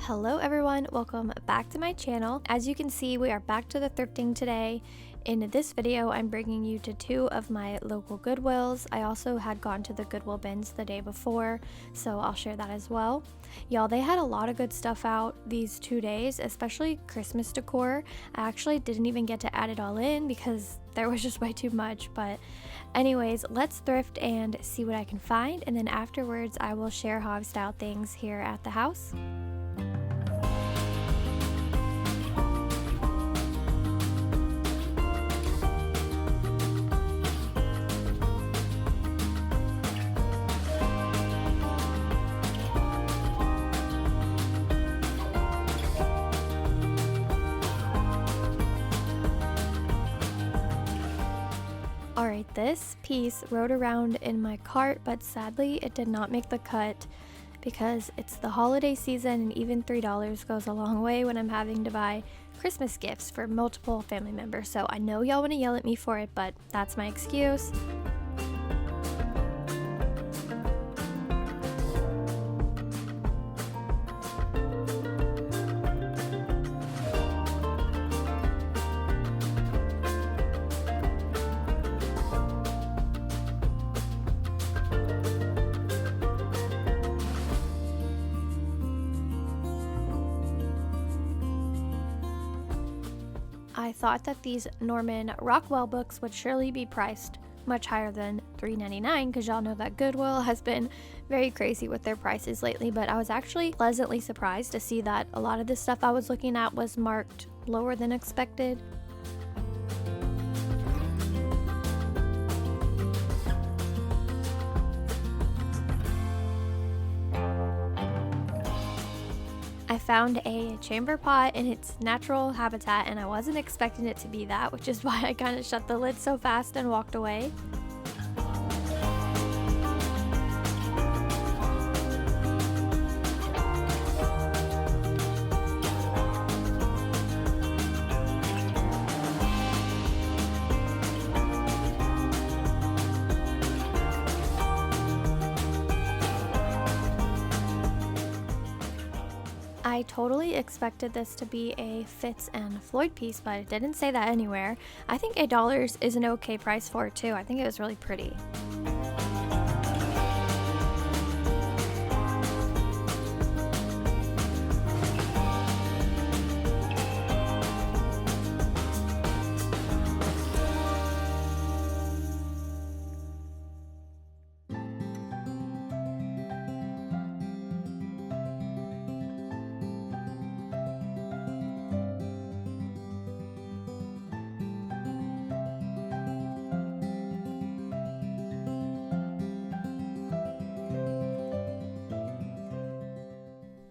Hello everyone, welcome back to my channel. As you can see, we are back to the thrifting today. In this video, I'm bringing you to two of my local Goodwills. I also had gone to the Goodwill bins the day before, so I'll share that as well. Y'all, they had a lot of good stuff out these 2 days, especially Christmas decor. I actually didn't even get to add it all in because there was just way too much, but anyways, let's thrift and see what I can find, and then afterwards I will share how I've styled things here at the house. Alright, this piece rode around in my cart, but sadly it did not make the cut because it's the holiday season and even $3 goes a long way when I'm having to buy Christmas gifts for multiple family members. So I know y'all want to yell at me for it, but that's my excuse. I thought that these Norman Rockwell books would surely be priced much higher than $3.99 because y'all know that Goodwill has been very crazy with their prices lately, but I was actually pleasantly surprised to see that a lot of the stuff I was looking at was marked lower than expected. I found a chamber pot in its natural habitat and I wasn't expecting it to be that, which is why I kind of shut the lid so fast and walked away. I totally expected this to be a Fitz and Floyd piece, but it didn't say that anywhere. I think $8 is an okay price for it too. I think it was really pretty.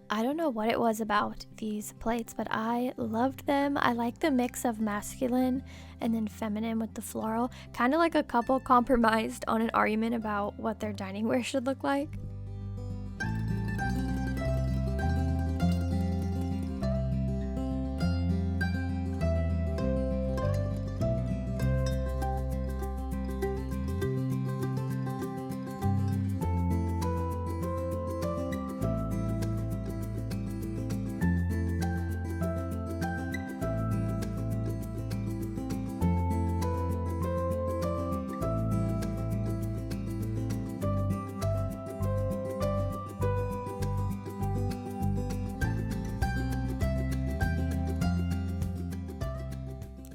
I don't know what it was about these plates, but I loved them. I like the mix of masculine and then feminine with the floral, kind of like a couple compromised on an argument about what their dining ware should look like.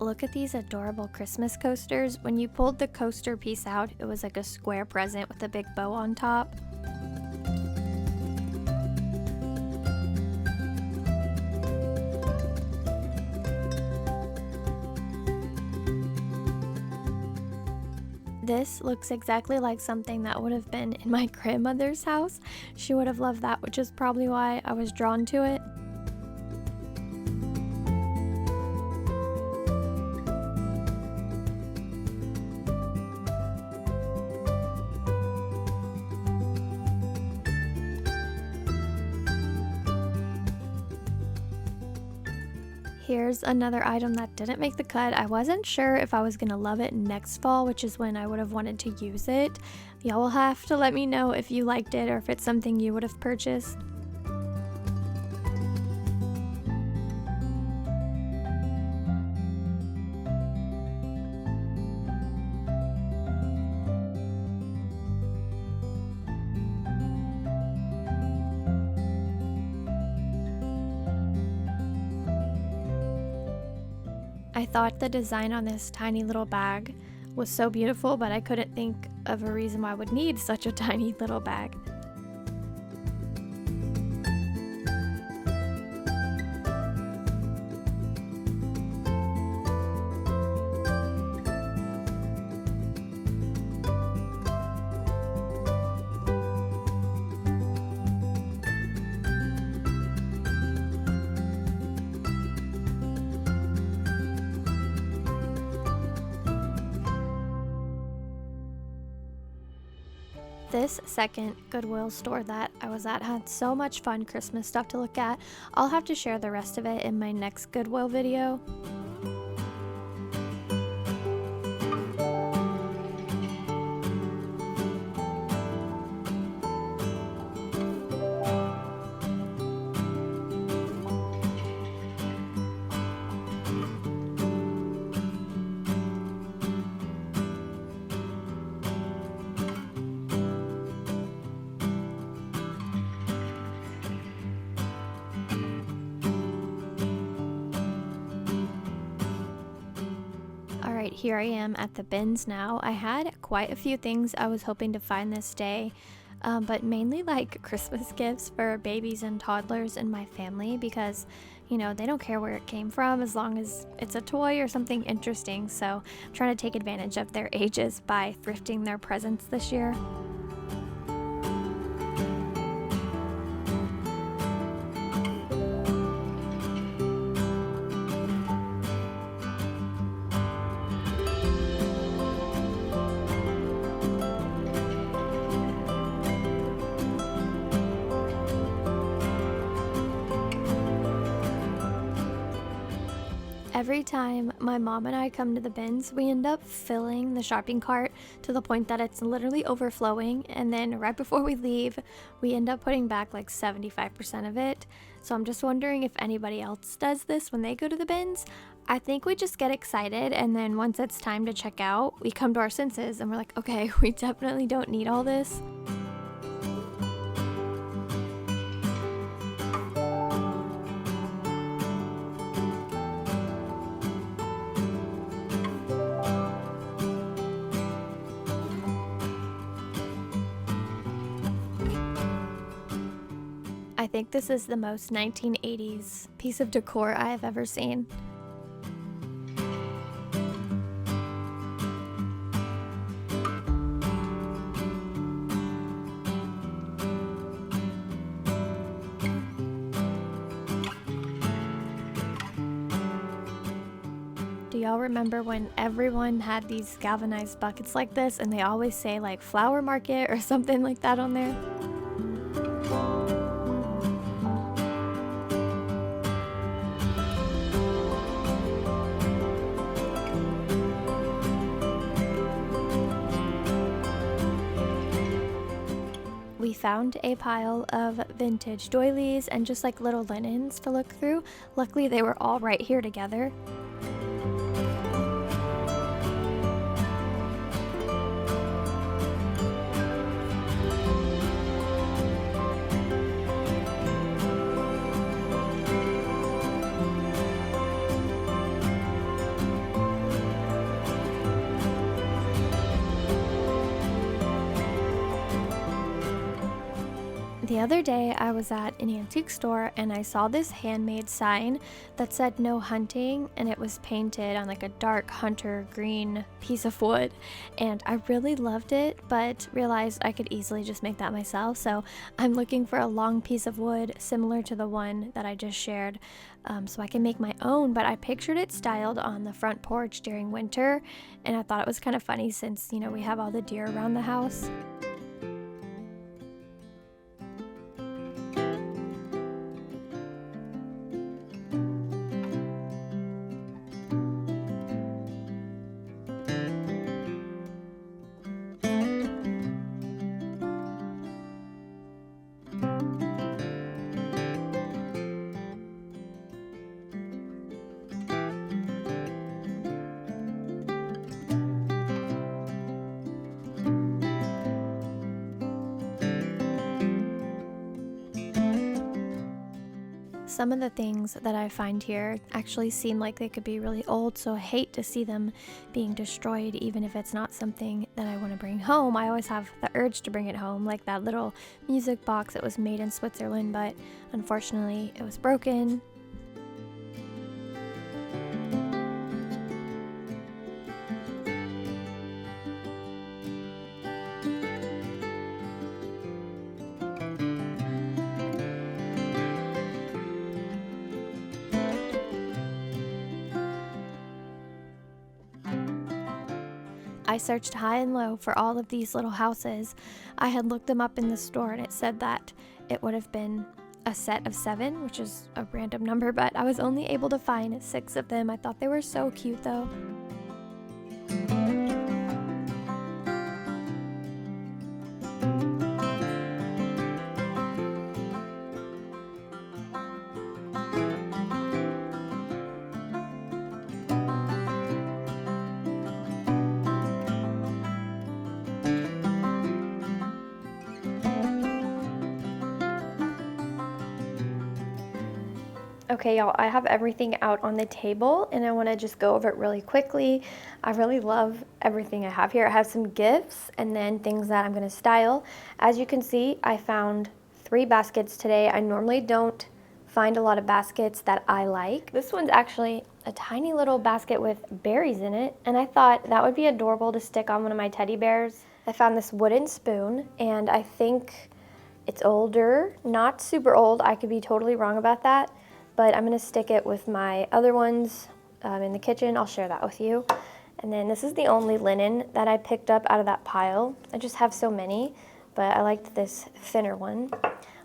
Look at these adorable Christmas coasters. When you pulled the coaster piece out, it was like a square present with a big bow on top. This looks exactly like something that would have been in my grandmother's house. She would have loved that, which is probably why I was drawn to it. Here's another item that didn't make the cut. I wasn't sure if I was gonna love it next fall, which is when I would have wanted to use it. Y'all will have to let me know if you liked it or if it's something you would have purchased. I thought the design on this tiny little bag was so beautiful, but I couldn't think of a reason why I would need such a tiny little bag. This second Goodwill store that I was at had so much fun Christmas stuff to look at. I'll have to share the rest of it in my next Goodwill video. Alright, here I am at the bins now. I had quite a few things I was hoping to find this day, but mainly like Christmas gifts for babies and toddlers in my family because, you know, they don't care where it came from as long as it's a toy or something interesting. So I'm trying to take advantage of their ages by thrifting their presents this year. Every time my mom and I come to the bins, we end up filling the shopping cart to the point that it's literally overflowing, and then right before we leave, we end up putting back like 75% of it. So I'm just wondering if anybody else does this when they go to the bins. I think we just get excited, and then once it's time to check out, we come to our senses and we're like, okay, we definitely don't need all this. I think this is the most 1980s piece of decor I have ever seen. Do y'all remember when everyone had these galvanized buckets like this and they always say like flower market or something like that on there? We found a pile of vintage doilies and just like little linens to look through. Luckily they were all right here together. The other day I was at an antique store and I saw this handmade sign that said no hunting, and it was painted on like a dark hunter green piece of wood, and I really loved it but realized I could easily just make that myself. So I'm looking for a long piece of wood similar to the one that I just shared, so I can make my own, but I pictured it styled on the front porch during winter, and I thought it was kind of funny since, you know, we have all the deer around the house. Some of the things that I find here actually seem like they could be really old, so I hate to see them being destroyed, even if it's not something that I want to bring home. I always have the urge to bring it home, like that little music box that was made in Switzerland, but unfortunately it was broken. I searched high and low for all of these little houses. I had looked them up in the store and it said that it would have been a set of 7, which is a random number, but I was only able to find 6 of them. I thought they were so cute though. Okay, y'all, I have everything out on the table and I want to just go over it really quickly. I really love everything I have here. I have some gifts and then things that I'm going to style. As you can see, I found 3 baskets today. I normally don't find a lot of baskets that I like. This one's actually a tiny little basket with berries in it, and I thought that would be adorable to stick on one of my teddy bears. I found this wooden spoon, and I think it's older, not super old. I could be totally wrong about that. But I'm going to stick it with my other ones in the kitchen. I'll share that with you. And then this is the only linen that I picked up out of that pile. I just have so many, but I liked this thinner one.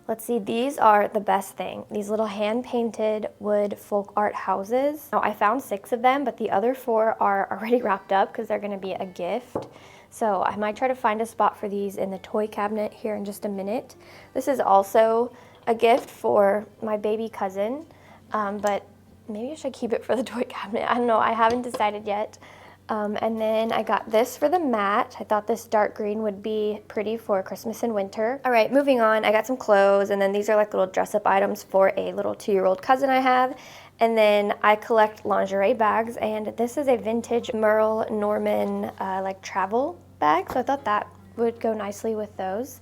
Let's see, these are the best thing. These little hand-painted wood folk art houses. Now, I found 6 of them, but the other 4 are already wrapped up because they're going to be a gift. So I might try to find a spot for these in the toy cabinet here in just a minute. This is also a gift for my baby cousin. But maybe I should keep it for the toy cabinet. I don't know. I haven't decided yet. And then I got this for the mat. I thought this dark green would be pretty for Christmas and winter. All right, moving on. I got some clothes, and then these are like little dress-up items for a little 2-year-old cousin I have. And then I collect lingerie bags, and this is a vintage Merle Norman like travel bag. So I thought that would go nicely with those.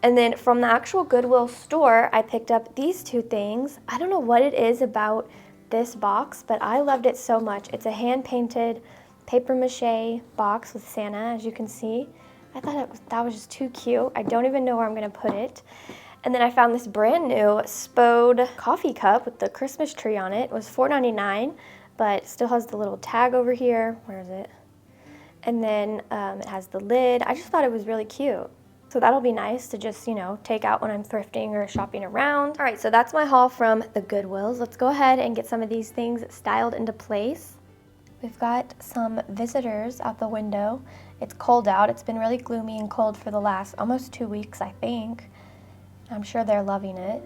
And then from the actual Goodwill store, I picked up these 2 things. I don't know what it is about this box, but I loved it so much. It's a hand-painted paper mache box with Santa, as you can see. I thought that was just too cute. I don't even know where I'm gonna put it. And then I found this brand new Spode coffee cup with the Christmas tree on it. It was $4.99, but it still has the little tag over here. Where is it? And then it has the lid. I just thought it was really cute. So that'll be nice to just, you know, take out when I'm thrifting or shopping around. All right, so that's my haul from the Goodwills. Let's go ahead and get some of these things styled into place. We've got some visitors out the window. It's cold out. It's been really gloomy and cold for the last almost 2 weeks, I think. I'm sure they're loving it.